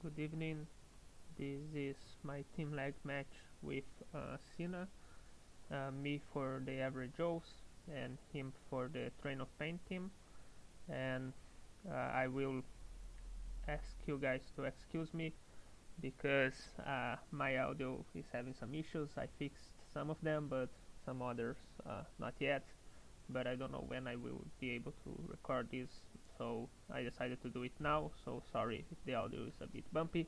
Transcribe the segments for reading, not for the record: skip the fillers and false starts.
Good evening. This is my team leg match with Sina. Me for the average Joes and him for the Train of Pain team. And I will ask you guys to excuse me because my audio is having some issues. I fixed some of them, but some others not yet. But I don't know when I will be able to record this, so I decided to do it now. So sorry if the audio is a bit bumpy.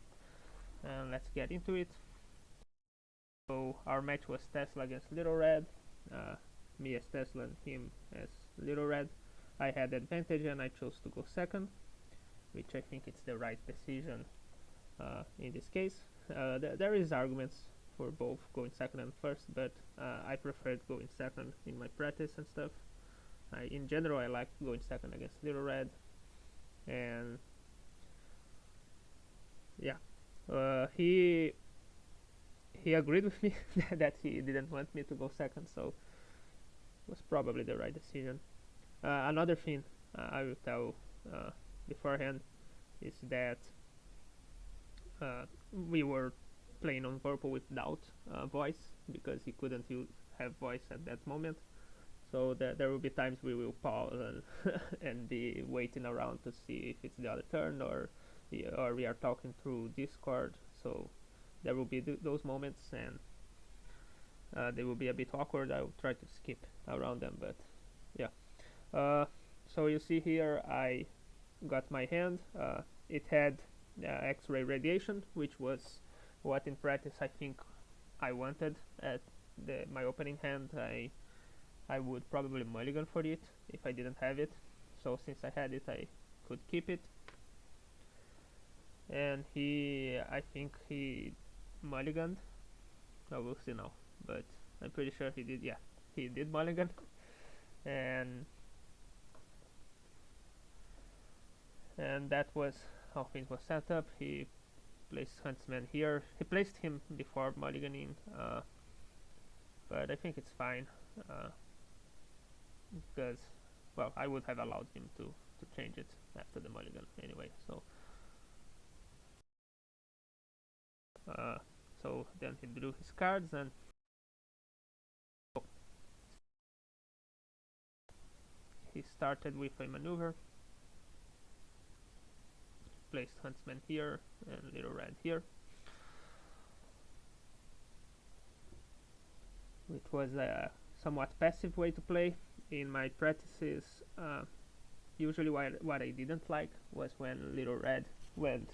And let's get into it. So our match was Tesla against Little Red. Uh, Me as Tesla and him as Little Red. I had advantage and I chose to go second, which I think it's the right decision in this case. There is arguments for both going second and first, but I preferred going second in my practice and stuff. In general, I like going second against Little Red, and yeah, he agreed with me that he didn't want me to go second, so it was probably the right decision. Another thing I will tell uh, beforehand is that we were playing on purple without voice because he couldn't have voice at that moment. So there will be times we will pause and be waiting around to see if it's the other turn or we are talking through Discord. So there will be those moments and they will be a bit awkward. I will try to skip around them, but yeah. Uh, so you see here I got my hand. It had X-ray radiation, which was what in practice I think I wanted at my opening hand. I would probably mulligan for it if I didn't have it. So since I had it, I could keep it. And I think he mulliganed. I will see now, but I'm pretty sure he did. Yeah, he did mulligan, and that was how things was set up. He placed Huntsman here. He placed him before mulliganing, but I think it's fine because, well, I would have allowed him to change it after the mulligan anyway. Uh, so then he drew his cards and he started with a maneuver. Placed Huntsman here and Little Red here, which was a somewhat passive way to play. In my practices, usually what I didn't like was when Little Red went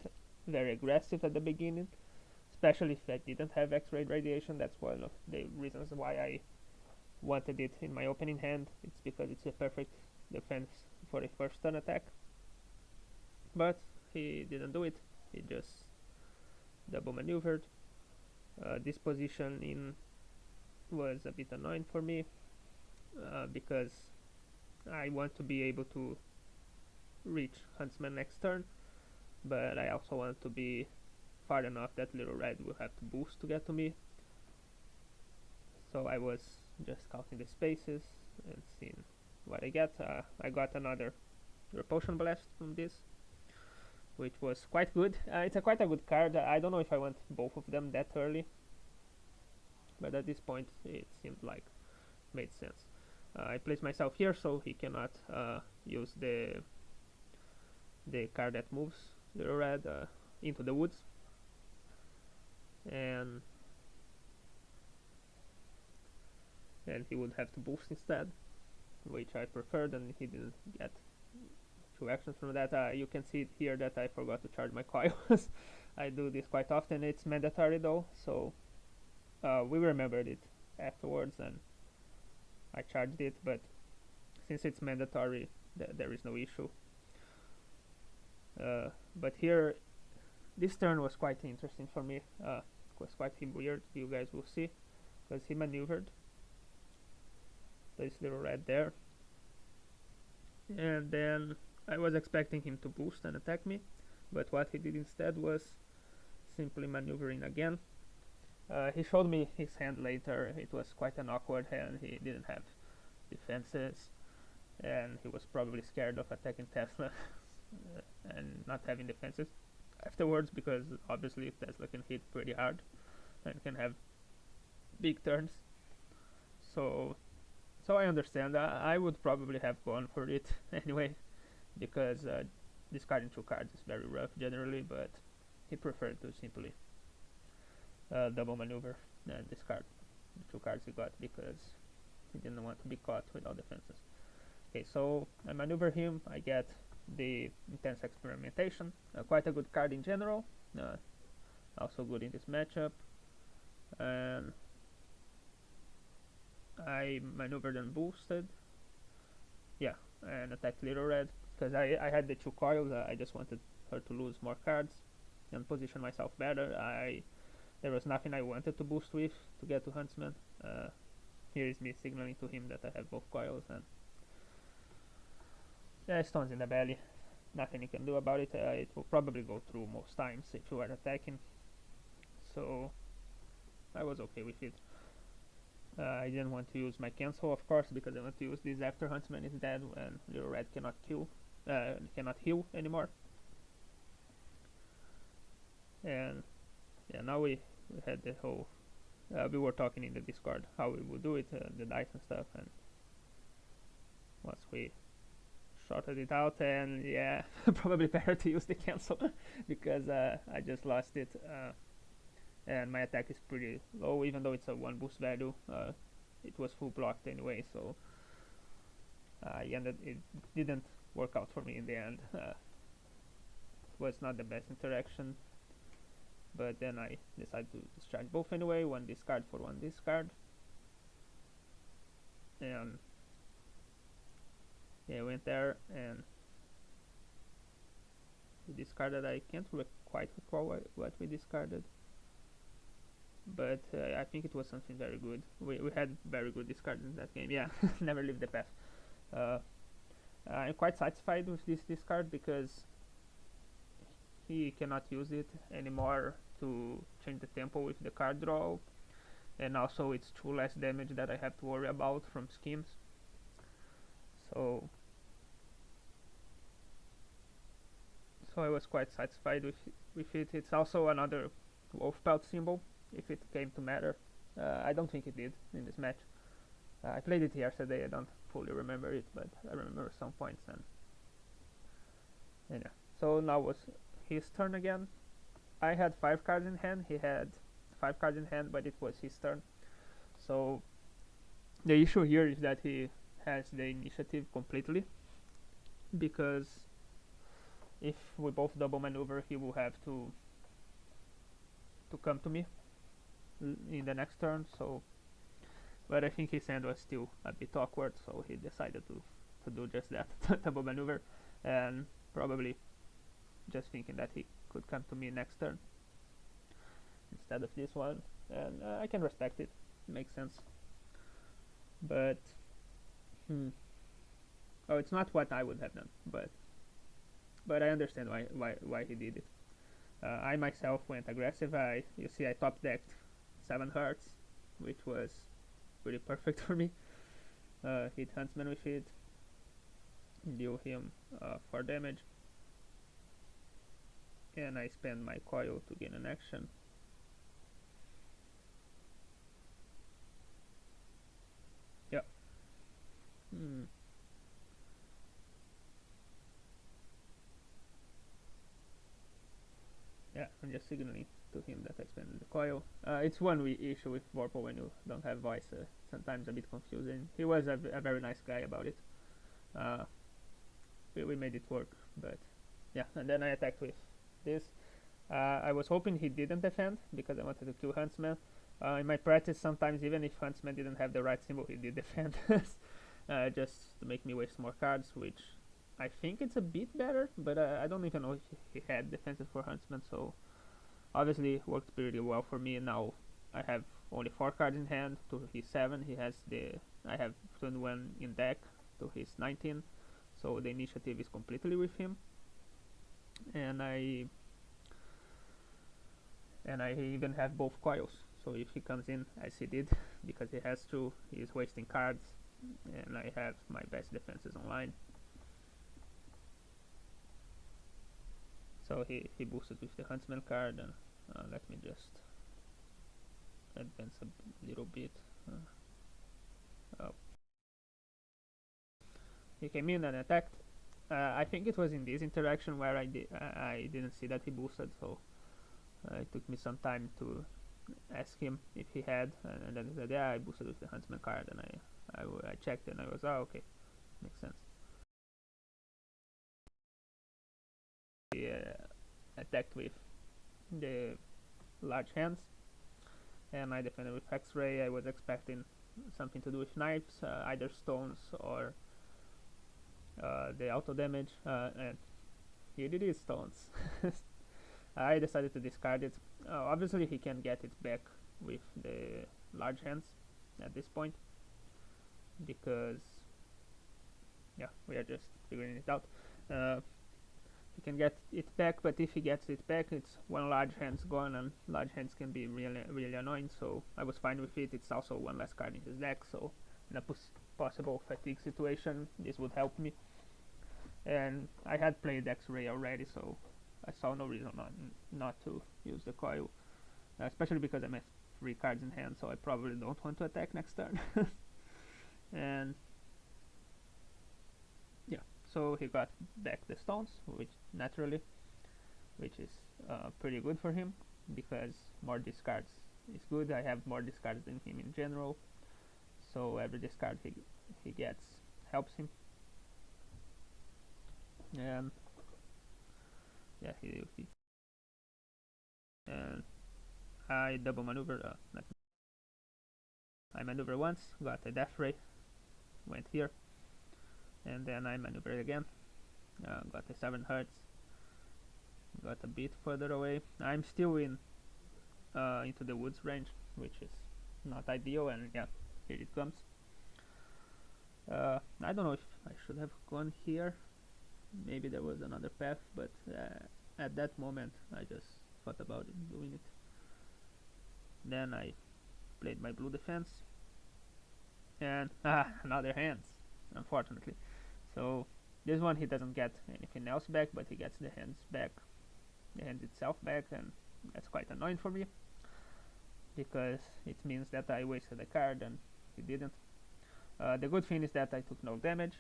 very aggressive at the beginning, especially if I didn't have X-ray radiation. That's one of the reasons why I wanted it in my opening hand. It's because it's a perfect defense for a first turn attack. But he didn't do it. He just double maneuvered. This position in was a bit annoying for me because I want to be able to reach Huntsman next turn, but I also want to be far enough that Little Red will have to boost to get to me. So I was just counting the spaces and seeing what I get. I got another Repulsion Blast from this, which was quite good. It's quite a good card. I don't know if I want both of them that early, but at this point it seemed like made sense. I placed myself here so he cannot use the card that moves Little Red into the woods, and he would have to boost instead, which I preferred, and he didn't get two actions from that. You can see here that I forgot to charge my coils. I do this quite often. It's mandatory though, so we remembered it afterwards and I charged it, but since it's mandatory, there is no issue. But here, this turn was quite interesting for me. It was quite weird, you guys will see, because he maneuvered this Little Red there, and then I was expecting him to boost and attack me, but what he did instead was simply maneuvering again. He showed me his hand later. It was quite an awkward hand. He didn't have defenses, and he was probably scared of attacking Tesla and not having defenses. afterwards, because obviously Tesla can hit pretty hard and can have big turns. So so I understand. I would probably have gone for it anyway, because discarding two cards is very rough generally, but he preferred to simply double maneuver and discard the two cards he got because he didn't want to be caught without defenses. Okay, so I maneuver him, I get the Intense Experimentation, quite a good card in general, also good in this matchup, and I maneuvered and boosted, yeah, and attacked Little Red, because I had the two coils, I just wanted her to lose more cards and position myself better. There was nothing I wanted to boost with to get to Huntsman. Here is me signaling to him that I have both coils, and yeah, stones in the belly. Nothing you can do about it. It will probably go through most times if you are attacking. So I was okay with it. I didn't want to use my cancel, of course, because I want to use this after Huntsman is dead and Little Red cannot heal anymore. And yeah, now we had the whole. We were talking in the Discord how we would do it, the dice and stuff, and once we sorted it out, and yeah, probably better to use the cancel because I just lost it, and my attack is pretty low, even though it's a 1 boost value. It was full blocked anyway, so it didn't work out for me in the end. It was not the best interaction, but then I decided to discharge both anyway, one discard for one discard, and yeah, I went there and we discarded. I can't quite recall what we discarded, but I think it was something very good. We had very good discards in that game. Yeah, never leave the path. I'm quite satisfied with this discard because he cannot use it anymore to change the tempo with the card draw, and also it's 2 less damage that I have to worry about from schemes. So I was quite satisfied with it. It's also another wolf pelt symbol, if it came to matter. I don't think it did in this match. I played it yesterday, I don't fully remember it, but I remember some points, and yeah. So now was his turn again. I had 5 cards in hand, he had 5 cards in hand, but it was his turn. So the issue here is that he has the initiative completely, because if we both double maneuver, he will have to come to me in the next turn. So, but I think his hand was still a bit awkward, so he decided to do just that, double maneuver, and probably just thinking that he could come to me next turn instead of this one, and I can respect it. Makes sense. But oh, it's not what I would have done, but I understand why he did it. I myself went aggressive. You see, I top decked 7 hearts, which was pretty perfect for me. Hit Huntsman with it, deal him 4 damage, and I spend my coil to gain an action. Yeah. Yeah, I'm just signaling to him that I spend the coil. It's one issue with Vorpal when you don't have voice. Sometimes a bit confusing. He was a very nice guy about it. We made it work, but yeah. And then I attacked with this. I was hoping he didn't defend because I wanted to kill Huntsman. In my practice, sometimes even if Huntsman didn't have the right symbol, he did defend, just to make me waste more cards, which I think it's a bit better, but I don't even know if he had defenses for Huntsman, so obviously it worked pretty well for me. Now I have only 4 cards in hand to his 7. I have 21 in deck to his 19, so the initiative is completely with him, and I even have both coils. So if he comes in as he did, because he has to, he is wasting cards, and I have my best defenses online. So he boosted with the Huntsman card, and let me just advance a little bit. Oh. He came in and attacked. I think it was in this interaction where I didn't see that he boosted, so it took me some time to ask him if he had, and then he said, yeah, I boosted with the Huntsman card, and I checked and I was, oh, okay, makes sense. He attacked with the large hands, and I defended with X-Ray. I was expecting something to do with knives, either stones or the auto damage, and here it is, stones. I decided to discard it. Obviously he can get it back with the large hands at this point, because yeah, we are just figuring it out. He can get it back, but if he gets it back, it's one large hand's gone, and large hands can be really annoying, so I was fine with it. It's also one less card in his deck, so in a possible fatigue situation, this would help me. And I had played X-Ray already, so I saw no reason not to use the coil, especially because I have 3 cards in hand, so I probably don't want to attack next turn. And yeah, so he got back the stones, which is pretty good for him, because more discards is good. I have more discards than him in general, so every discard he gets helps him. And yeah, he and I double maneuver. I maneuver once, got a death ray, went here, and then I maneuvered again, got a 7 hertz, got a bit further away. I'm still into the woods range, which is not ideal, and yeah, here it comes. I don't know if I should have gone here. Maybe there was another path, but at that moment I just thought about doing it. Then I played my blue defense, and another hands, unfortunately. So this one he doesn't get anything else back, but he gets the hands back, the hand itself back, and that's quite annoying for me, because it means that I wasted a card and he didn't. The good thing is that I took no damage.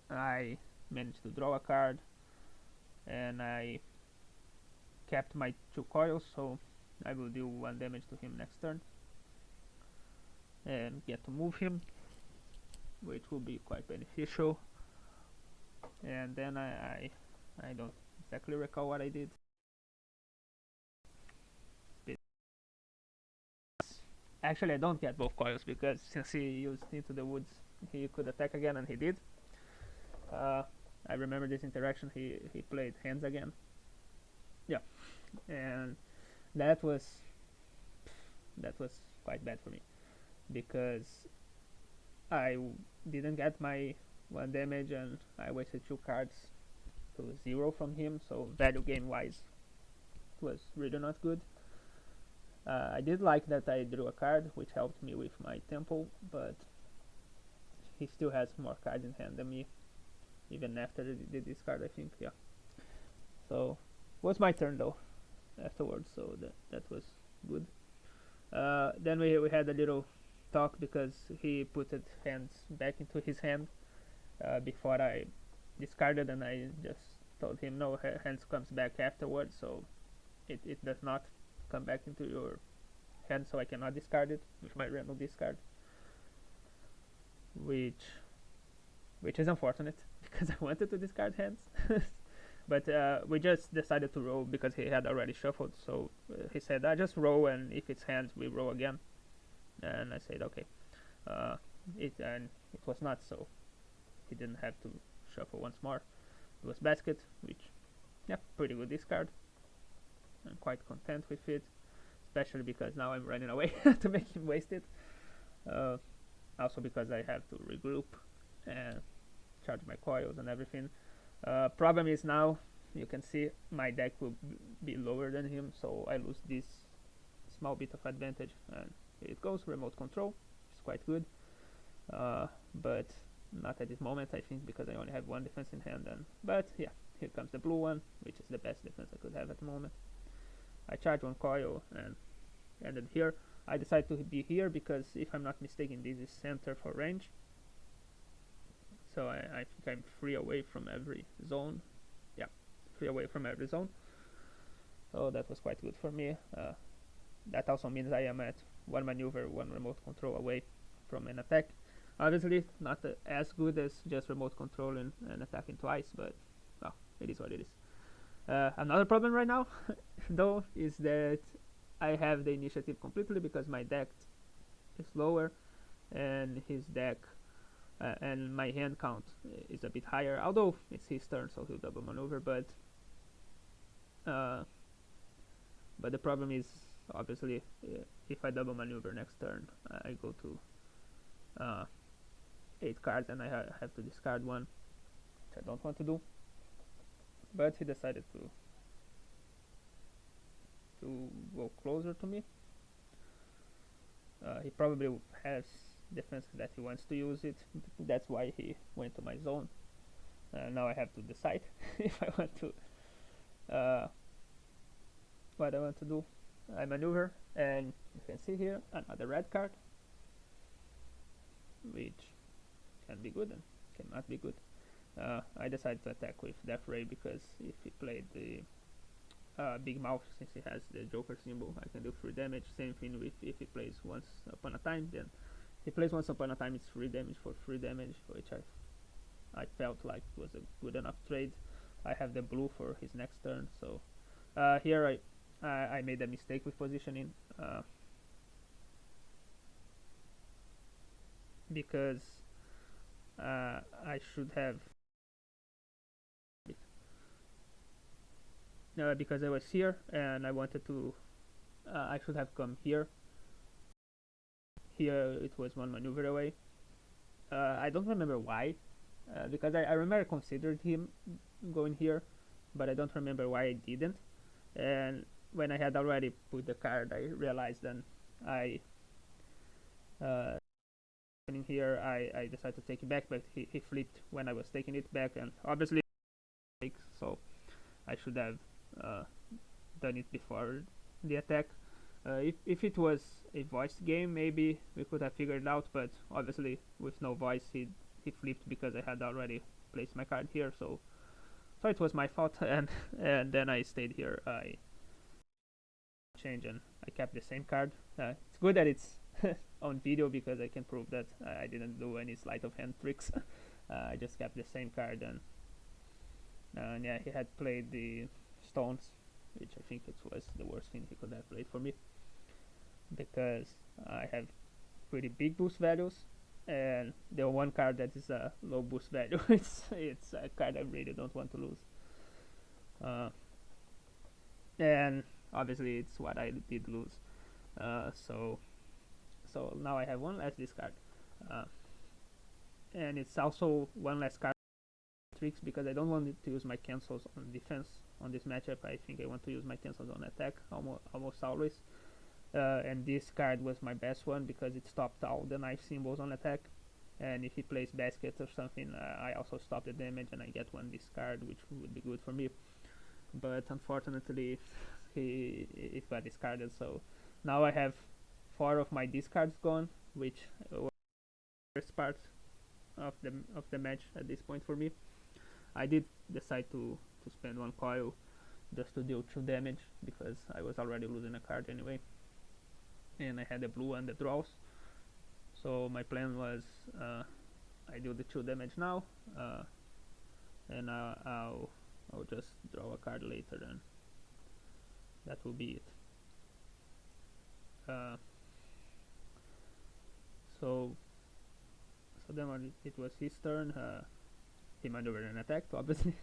I managed to draw a card, and I kept my 2 coils, so I will deal 1 damage to him next turn and get to move him, which will be quite beneficial. And then I don't exactly recall what I did. Actually, I don't get both coils, because since he used Into the Woods, he could attack again, and he did. I remember this interaction. He played hands again. Yeah, and that was quite bad for me, because I didn't get my 1 damage, and I wasted 2 cards to 0 from him. So value game wise, it was really not good. I did like that I drew a card, which helped me with my tempo, but he still has more cards in hand than me, even after the discard, I think. Yeah. So it was my turn though afterwards, so that was good. Then we had a little talk, because he put hands back into his hand before I discarded, and I just told him no, hands comes back afterwards, so it does not come back into your hand, so I cannot discard it with my random discard, which is unfortunate, because I wanted to discard hands. But we just decided to roll, because he had already shuffled, so he said, I just roll, and if it's hands we roll again. And I said okay. It was not, so he didn't have to shuffle once more. It was basket, which, yeah, pretty good discard. I'm quite content with it, especially because now I'm running away to make him waste it. Also because I have to regroup and charge my coils and everything. Problem is, now you can see my deck will be lower than him, so I lose this small bit of advantage, and here it goes. Remote control, it's quite good, but not at this moment, I think, because I only have 1 defense in hand. But yeah, here comes the blue one, which is the best defense I could have at the moment. I charge one coil and ended here. I decided to be here because, if I'm not mistaken, this is center for range. So I think I'm free away from every zone. Yeah, free away from every zone. So that was quite good for me. That also means I am at one maneuver, one remote control away from an attack. Obviously, not as good as just remote controlling and attacking twice, but well, it is what it is. Another problem right now, though, is that I have the initiative completely because my deck is lower and his deck and my hand count is a bit higher. Although it's his turn, so he'll double maneuver. Uh, but the problem is, obviously, if I double maneuver next turn, I go to 8 cards and I have to discard one, which I don't want to do. But he decided to go closer to me. He probably has defenses that he wants to use it. That's why he went to my zone. Now I have to decide if I want to what I want to do. I maneuver, and you can see here another red card, which can be good and cannot be good. I decided to attack with Death Ray because if he played the Big Mouth, since he has the Joker symbol, I can do 3 damage. Same thing with if he plays Once Upon a Time, then he plays Once Upon a Time, it's 3 damage for 3 damage, which I felt like was a good enough trade. I have the blue for his next turn, so here I made a mistake with positioning because I should have because I was here and I wanted to I should have come here. Here it was one maneuver away. I don't remember why, because I remember I considered him going here, but I don't remember why I didn't. And when I had already put the card, I realized then I here I decided to take it back, but he flipped when I was taking it back, and obviously so I should have done it before the attack. If it was a voice game, maybe we could have figured it out, but obviously with no voice, he flipped because I had already placed my card here, so it was my fault, and then I stayed here. I changed and I kept the same card. It's good that it's on video because I can prove that I didn't do any sleight of hand tricks. I just kept the same card, and yeah, he had played the stones, which I think it was the worst thing he could have played for me, because I have pretty big boost values, and the one card that is a low boost value, it's a card I really don't want to lose. And obviously it's what I did lose. So now I have one less discard, and it's also one less card tricks because I don't want to use my cancels on defense on this matchup. I think I want to use my cancels on attack almost always. And this card was my best one because it stopped all the knife symbols on attack, and if he plays baskets or something, I also stop the damage and I get one discard, which would be good for me. But unfortunately it got discarded, so now I have 4 of my discards gone, which was the first part of the match at this point for me. I did decide to spend 1 coil just to deal 2 damage because I was already losing a card anyway, and I had the blue and the draws. So my plan was I do the 2 damage now, and I'll just draw a card later, and that will be it. So then when it was his turn, he maneuvered and attacked, obviously.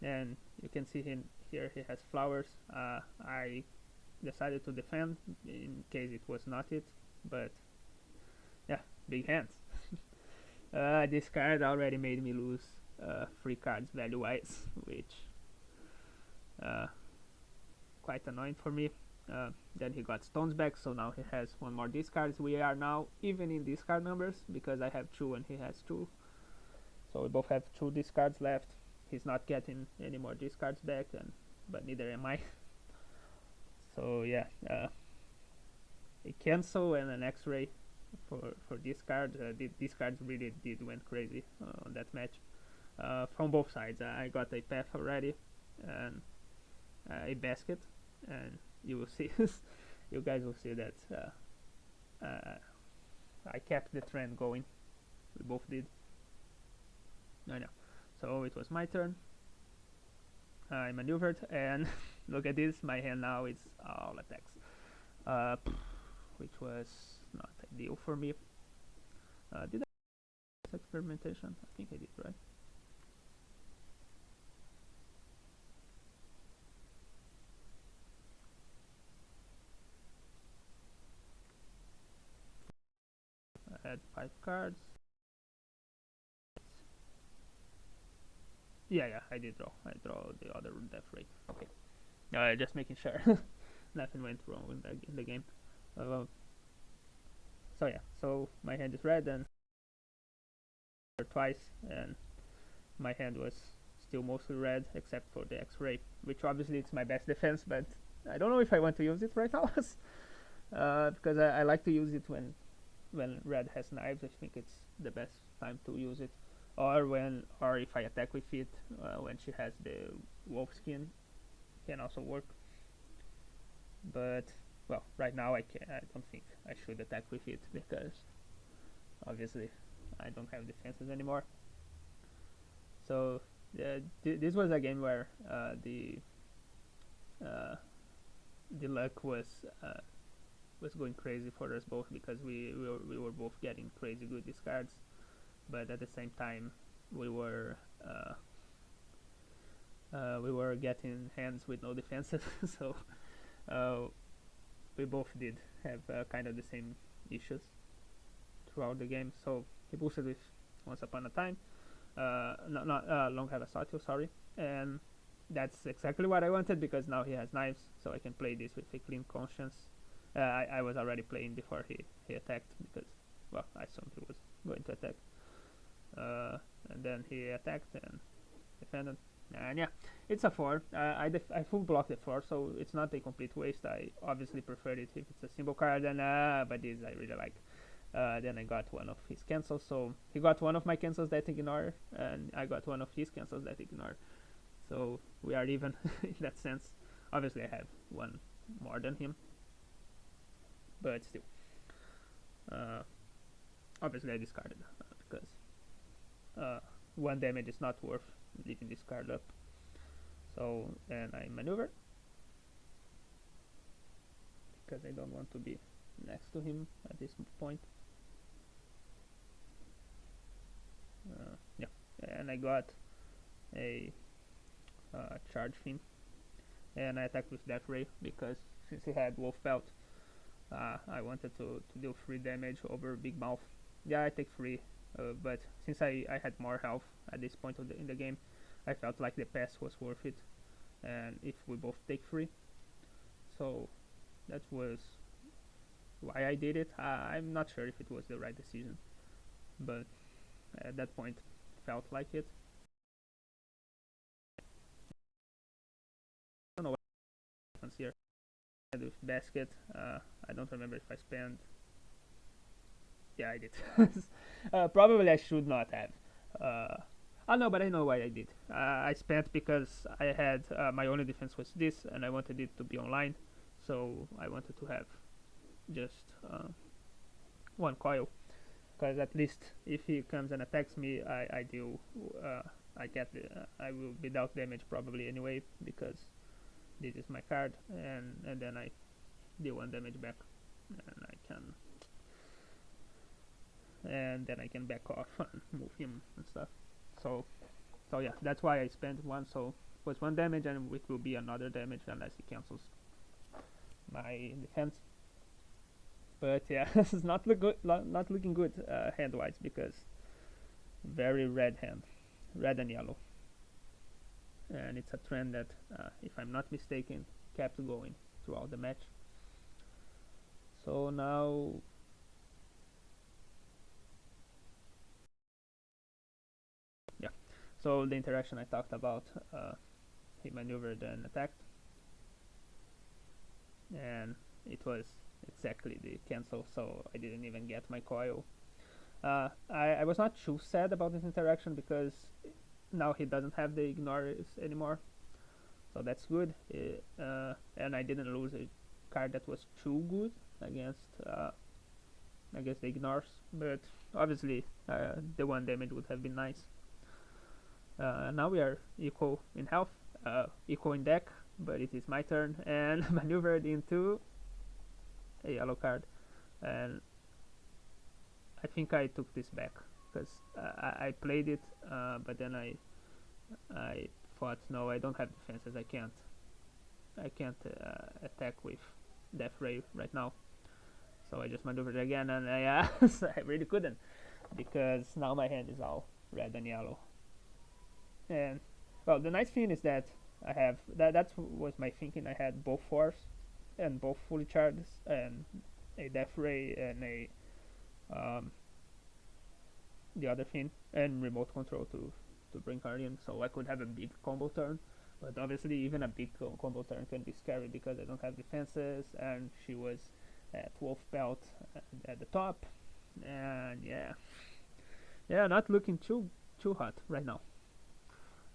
And you can see him here, he has flowers. I decided to defend in case it was not it, but yeah, big hands. This card already made me lose 3 cards value wise, which quite annoying for me. Then he got stones back, so now he has 1 more discards. We are now even in discard numbers because I have 2 and he has 2, so we both have 2 discards left. he's not getting any more discards back, and but neither am I. So yeah, a cancel and an X-ray for discards. These cards really did went crazy on that match from both sides. I got a path already and a basket, and you will see, you guys will see that I kept the trend going. We both did. I know. So it was my turn. I maneuvered, and look at this. My hand now is all attacks, uh, which was not ideal for me. Did I do this experimentation? I think I did, right? I had 5 cards. Yeah, I did draw. I draw the other death ray. Okay. Just making sure nothing went wrong in the game. Uh, so yeah, so my hand is red and twice, and my hand was still mostly red except for the X-ray, which obviously it's my best defense, but I don't know if I want to use it right now. Because I like to use it when red has knives. I think it's the best time to use it, or if I attack with it when she has the wolf skin, can also work. But well, right now I don't think I should attack with it because obviously I don't have defenses anymore. So this was a game where uh, the luck was going crazy for us both because we were both getting crazy good discards, but at the same time we were getting hands with no defenses. So uh, we both did have kind of the same issues throughout the game. So he boosted with Once Upon a Time, not Long Have a Sawtooth, sorry, and that's exactly what I wanted because now he has knives, so I can play this with a clean conscience. I was already playing before he attacked because, well, I assumed he was going to attack. And then he attacked and defended. And yeah, it's a 4. I full block the 4, so it's not a complete waste. I obviously prefer it if it's a symbol card, and but this I really like. Then I got one of his cancels, so he got one of my cancels that ignore, and I got one of his cancels that ignore. So we are even in that sense. Obviously, I have one more than him, but still. Uh, Obviously, I discarded because 1 damage is not worth leaving this card up. So, and I maneuver because I don't want to be next to him at this point. Yeah, and I got a charge him, and I attacked with Death Ray because since he had Wolf Pelt, I wanted to deal 3 damage over Big Mouth. Yeah, I take 3, but since I had more health at this point in the game, I felt like the pass was worth it, and if we both take 3, so that was why I did it. I'm not sure if it was the right decision, but at that point felt like it. I don't know what happens here. With basket, I don't remember if I spent. Yeah, I did. Probably I should not have. No, but I know why I did. I spent because I had my only defense was this, and I wanted it to be online, so I wanted to have just 1 coil, because at least if he comes and attacks me, I deal. I will be without damage probably anyway because this is my card, and then I deal 1 damage back, and then I can back off and move him and stuff. So yeah, that's why I spent 1. So it was 1 damage, and it will be another damage unless he cancels my defense. But yeah, this is not looking good hand wise because very red hand, red and yellow, and it's a trend that, if I'm not mistaken, kept going throughout the match. So now yeah, So the interaction I talked about, he maneuvered and attacked, and it was exactly the cancel, so I didn't even get my coil. I was not too sad about this interaction because now he doesn't have the ignores anymore, so that's good. And I didn't lose a card that was too good against against the ignores, but obviously the one damage would have been nice. Now we are equal in health, equal in deck, but it is my turn and maneuvered into a yellow card, and I think I took this back because I played it, but then I thought, no, I don't have defenses. I can't attack with Death Ray right now. So I just maneuvered again, and I I really couldn't because now my hand is all red and yellow. And well, the nice thing is that I have that was my thinking. I had both force and both fully charged and a Death Ray and a the other thing and remote control to bring her in, so I could have a big combo turn. But obviously, even a big combo turn can be scary because I don't have defenses, and she was at Wolf Belt at the top, and yeah, not looking too hot right now.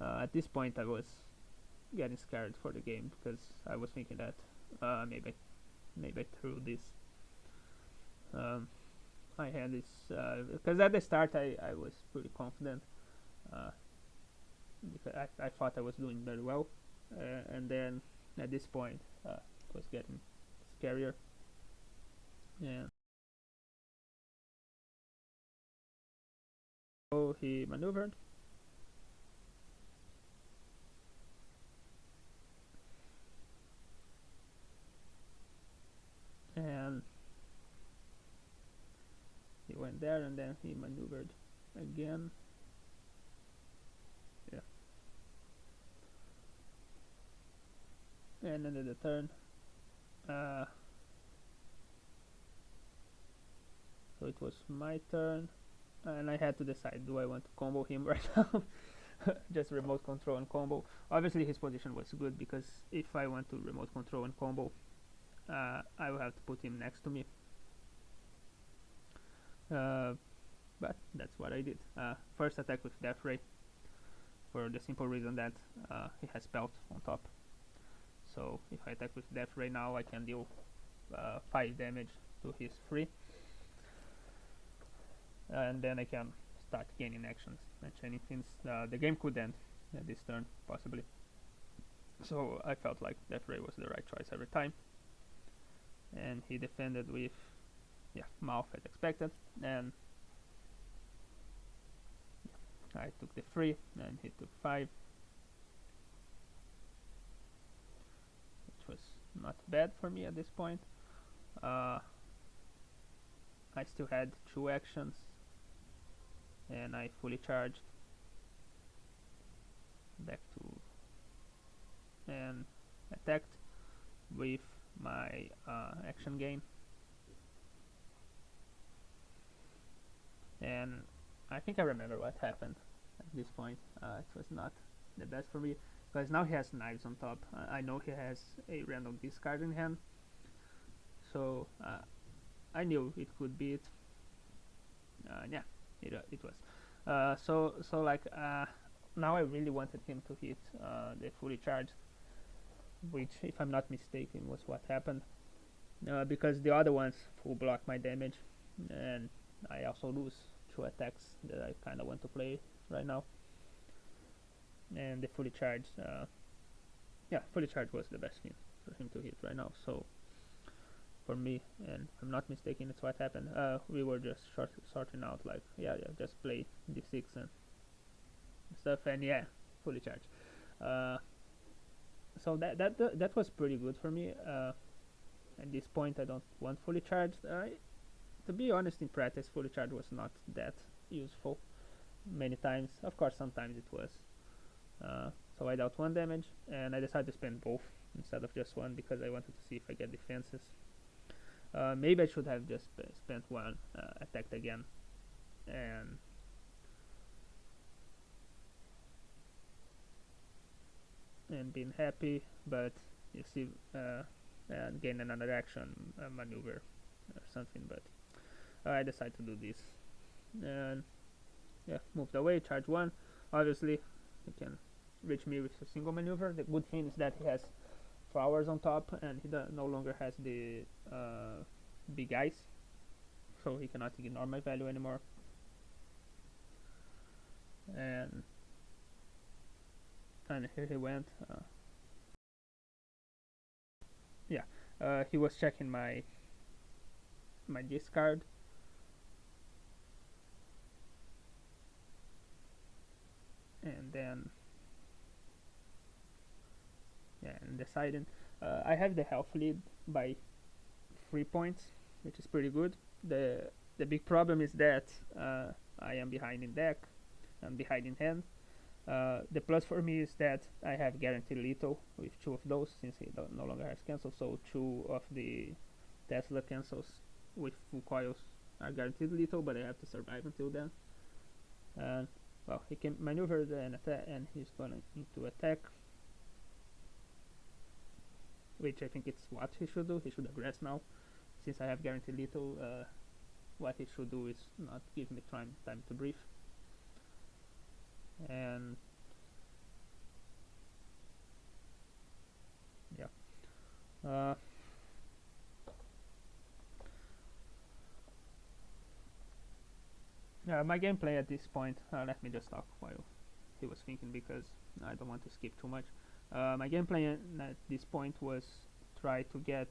At this point, I was getting scared for the game because I was thinking that maybe I threw this. My hand is because at the start I was pretty confident uh, because I thought I was doing very well, and then at this point it was getting scarier. Yeah. So he maneuvered, and he went there, and then he maneuvered again. Yeah. And ended the turn. Uh, so it was my turn, and I had to decide: do I want to combo him right now? Just remote control and combo. Obviously, his position was good because if I want to remote control and combo, I will have to put him next to me. Uh, but that's what I did. First attack with Death Ray for the simple reason that he has Pelt on top. So if I attack with Death Ray now, I can deal 5 damage to his 3, and then I can start gaining actions and chaining things. The game could end at this turn, possibly. So I felt like Death Ray was the right choice every time. And he defended with mouth as expected, and I took the 3 and he took 5, which was not bad for me at this point. I still had 2 actions, and I fully charged back to and attacked with my action gain, and I think I remember what happened at this point. It was not the best for me because now he has knives on top. I know he has a random discard in hand, so I knew it could be it. Yeah, it was. So like now I really wanted him to hit the fully charged, which, if I'm not mistaken, was what happened. Because the other ones full block my damage, and I also lose 2 attacks that I kind of want to play right now. And the fully charged, fully charged was the best thing for him to hit right now. So for me, and if I'm not mistaken, that's what happened. We were just sorting out like, just play d6 and stuff, and fully charged. So that was pretty good for me. At this point, I don't want fully charged. To be honest, in practice, fully charged was not that useful many times. Of course, sometimes it was. So I dealt 1 damage, and I decided to spend both instead of just 1 because I wanted to see if I get defenses. Maybe I should have just spent 1, attacked again, and and being happy, but you see, gain another action, a maneuver or something. But I decided to do this, and yeah, moved away, charge one. Obviously, he can reach me with a single maneuver. The good thing is that he has flowers on top, and he no longer has the big eyes, so he cannot ignore my value anymore. And here he went. Yeah, he was checking my discard, and then yeah, and deciding. I have the health lead by 3 points, which is pretty good. The big problem is that I am behind in deck, I'm behind in hand. The plus for me is that I have guaranteed lethal with two of those, since he no longer has cancel. So two of the Tesla cancels with full coils are guaranteed lethal, but I have to survive until then. And well, he can maneuver and attack, and he's going into attack, which I think it's what he should do. He should aggress now, since I have guaranteed lethal. What he should do is not give me time to breathe. And yeah, my gameplay at this point. Let me just talk while he was thinking, because I don't want to skip too much. My gameplay at this point was try to get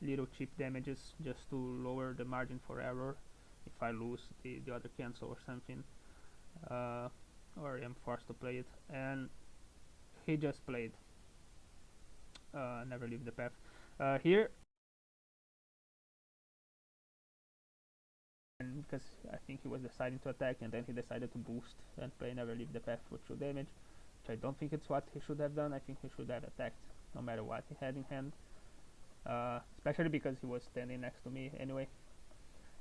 little cheap damages just to lower the margin for error if I lose the other cancel or something, or am forced to play it. And he just played Never Leave the Path. Here, and because I think he was deciding to attack, and then he decided to boost and play Never Leave the Path for 2 damage, which I don't think it's what he should have done. I think he should have attacked no matter what he had in hand, especially because he was standing next to me anyway.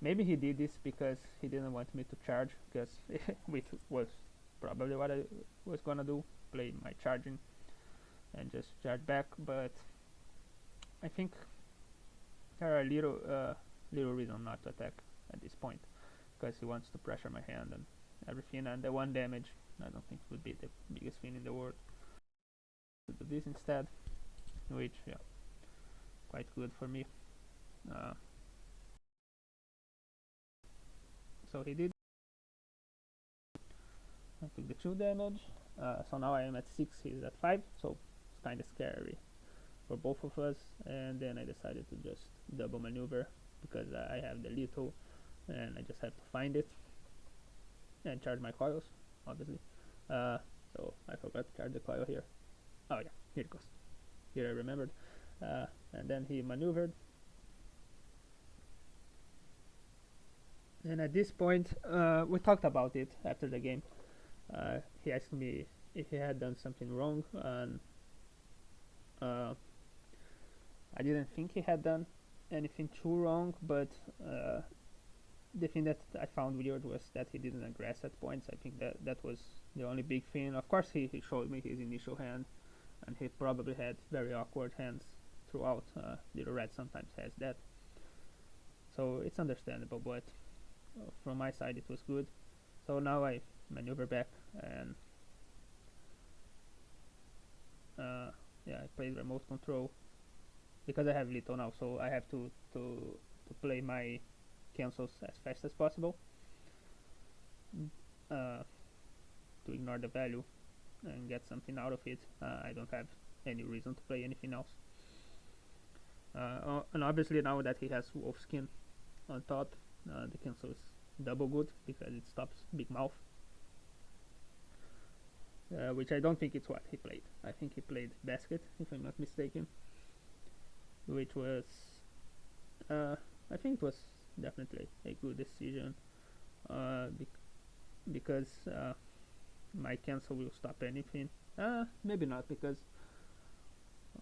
Maybe he did this because he didn't want me to charge, because which was probably what I was gonna do, play my charging and just charge back. But I think there are little reason not to attack at this point, because he wants to pressure my hand and everything, and the 1 damage I don't think would be the biggest thing in the world. To do this instead, which yeah, quite good for me. So he did. I took the 2 damage. So now I am at 6, he's at 5, so it's kind of scary for both of us. And then I decided to just double maneuver, because I have the lethal and I just have to find it and charge my coils, obviously. So I forgot to charge the coil here. Oh yeah, here it goes. Here I remembered. And then he maneuvered. And at this point, we talked about it after the game. He asked me if he had done something wrong, and I didn't think he had done anything too wrong, but the thing that I found weird was that he didn't aggress at points. I think that was the only big thing. Of course, he showed me his initial hand, and he probably had very awkward hands throughout. Little Red sometimes has that, so it's understandable, but from my side it was good. So now I maneuver back, and yeah, I played remote control because I have lethal now, so I have to play my cancels as fast as possible, to ignore the value and get something out of it. I don't have any reason to play anything else. And obviously now that he has wolf skin on top, the cancel is double good because it stops big mouth, which I don't think it's what he played. I think he played basket, if I'm not mistaken, which was I think it was definitely a good decision, because my cancel will stop anything. Maybe not, because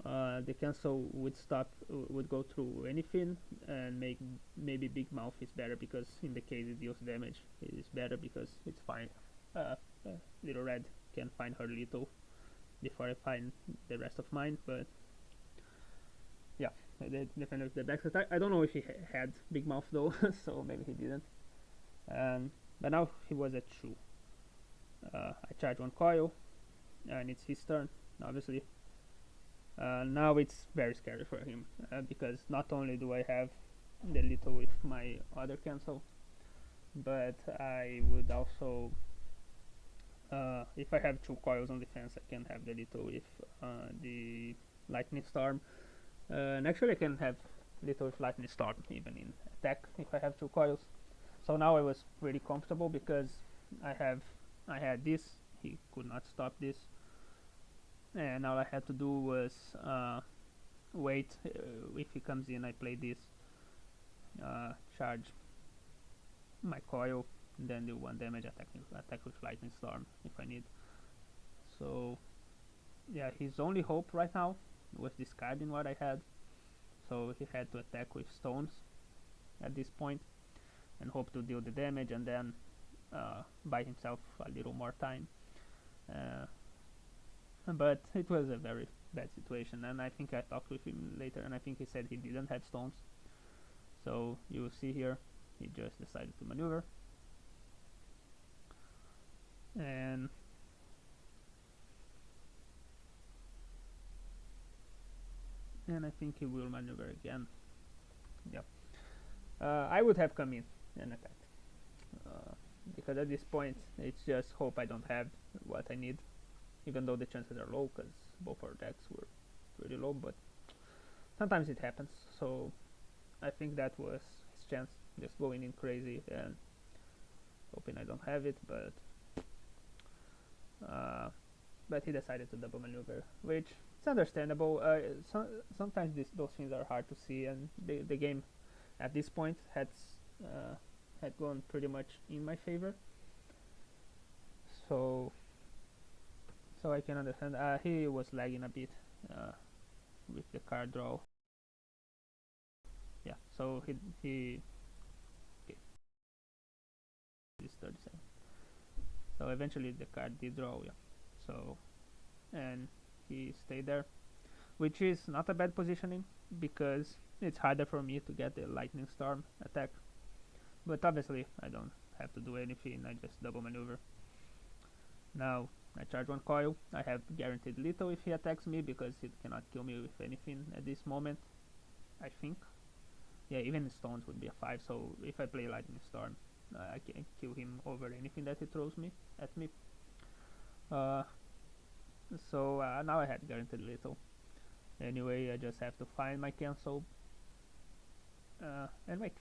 the cancel would go through anything, and maybe big mouth is better, because in the case it deals damage, it is better because it's fine. Little Red can find her lethal before I find the rest of mine. But yeah, they defended the back. I don't know if he had big mouth though, so maybe he didn't. But now he was at 2. I charge 1 coil, and it's his turn, obviously. Now it's very scary for him, because not only do I have the little with my other cancel, but I would also, if I have 2 coils on defense, I can have the little with the lightning storm. And actually I can have little with lightning storm even in attack if I have 2 coils. So now I was pretty comfortable because I had this, he could not stop this, and all I had to do was wait. If he comes in, I play this, charge my coil, then do 1 damage, attack with lightning storm if I need. So yeah, his only hope right now was discarding what I had, so he had to attack with stones at this point and hope to deal the damage, and then buy himself a little more time. Uh, but it was a very bad situation, and I think I talked with him later, and I think he said he didn't have stones. So you will see here, he just decided to maneuver, and I think he will maneuver again. Yep. I would have come in and attacked, because at this point it's just hope I don't have what I need, even though the chances are low because both our decks were pretty low, but sometimes it happens. So I think that was his chance, just going in crazy and hoping I don't have it, but he decided to double maneuver, which it's understandable. Sometimes those things are hard to see, and the game at this point had gone pretty much in my favor. So I can understand. He was lagging a bit with the card draw. Yeah, so he okay, this 37. So eventually the card did draw. Yeah, so and he stayed there, which is not a bad positioning because it's harder for me to get the lightning storm attack. But obviously I don't have to do anything. I just double maneuver. Now I charge 1 coil. I have guaranteed lethal if he attacks me because he cannot kill me with anything at this moment, I think. Yeah, even stones would be a 5, so if I play lightning storm, I can kill him over anything that he throws at me. So now I had guaranteed lethal. Anyway, I just have to find my cancel and wait.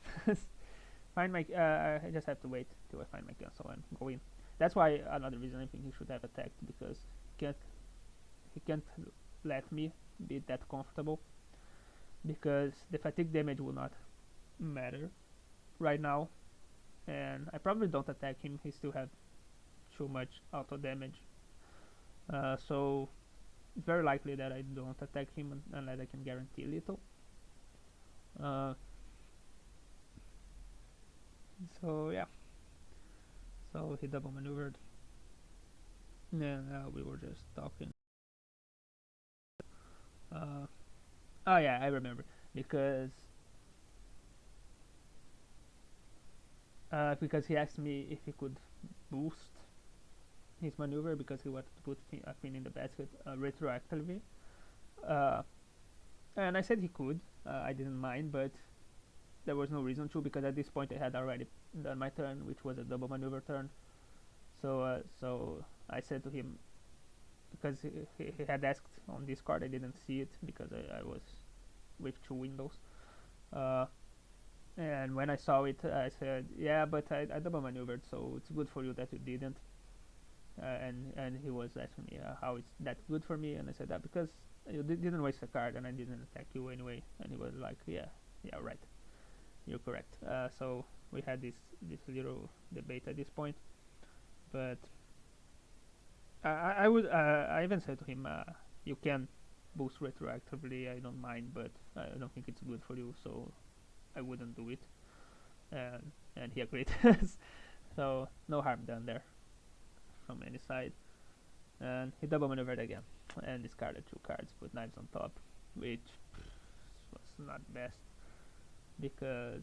I just have to wait till I find my cancel and go in. That's why another reason I think he should have attacked, because he can't let me be that comfortable, because the fatigue damage will not matter right now, and I probably don't attack him. He still has too much auto damage, so it's very likely that I don't attack him unless I can guarantee lethal. So yeah, so he double maneuvered, and we were just talking. Oh yeah, I remember, because he asked me if he could boost his maneuver because he wanted to put a pin in the basket retroactively, uh, and I said he could. I didn't mind, but there was no reason to, because at this point I had already done my turn, which was a double maneuver turn. So I said to him, because he had asked on Discord, I didn't see it because I was with 2 windows. And when I saw it, I said, yeah, but I double maneuvered, so it's good for you that you didn't. And he was asking me how it's that good for me, and I said that because you didn't waste a card and I didn't attack you anyway. And he was like, yeah, right, you're correct. So we had this little debate at this point, but I even said to him, you can boost retroactively, I don't mind, but I don't think it's good for you, so I wouldn't do it. And he agreed. So no harm done there from any side. And he double maneuvered again. and discarded 2 cards, put knives on top, which was not best because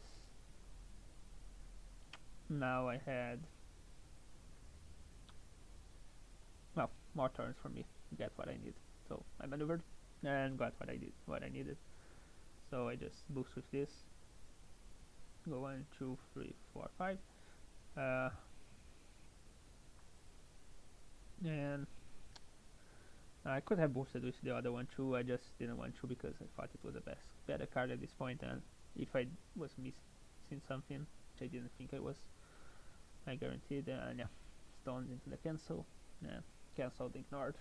now I had, well, more turns for me to get what I need. So I maneuvered and got what I needed. So I just boost with this. Go 1, 2, 3, 4, 5. And I could have boosted with the other one too. I just didn't want to because I thought it was the better card at this point. And if I was missing something, which I didn't think I was, I guaranteed. Yeah, stones into the cancel. Yeah, cancelled, ignored.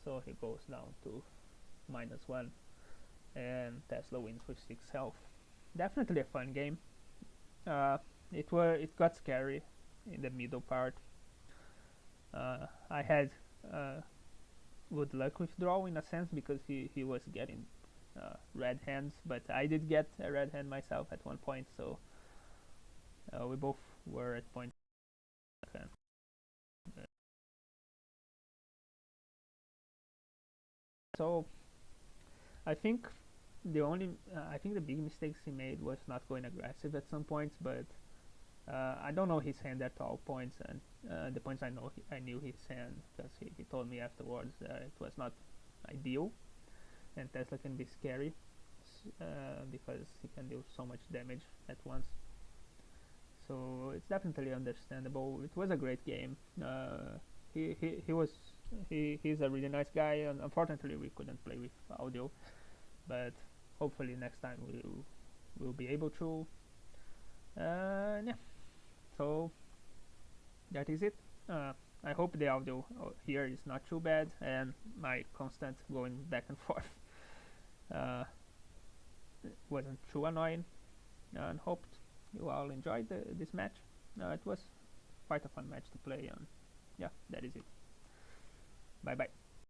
So he goes down to -1, and Tesla wins with 6 health. Definitely a fun game. Uh, it got scary in the middle part. I had good luck with draw in a sense because he was getting red hands, but I did get a red hand myself at one point, so we both were at point. Okay. So I think I think the big mistakes he made was not going aggressive at some points, but I don't know his hand at all points, and the points I knew his hand because he told me afterwards it was not ideal, and Tesla can be scary because he can do so much damage at once. So it's definitely understandable. It was a great game. He was he's a really nice guy, and unfortunately we couldn't play with audio, but hopefully next time we'll be able to. Yeah. So that is it. I hope the audio here is not too bad, and my constant going back and forth uh, wasn't too annoying. And hoped you all enjoyed this match. It was quite a fun match to play, and yeah, that is it. Bye bye.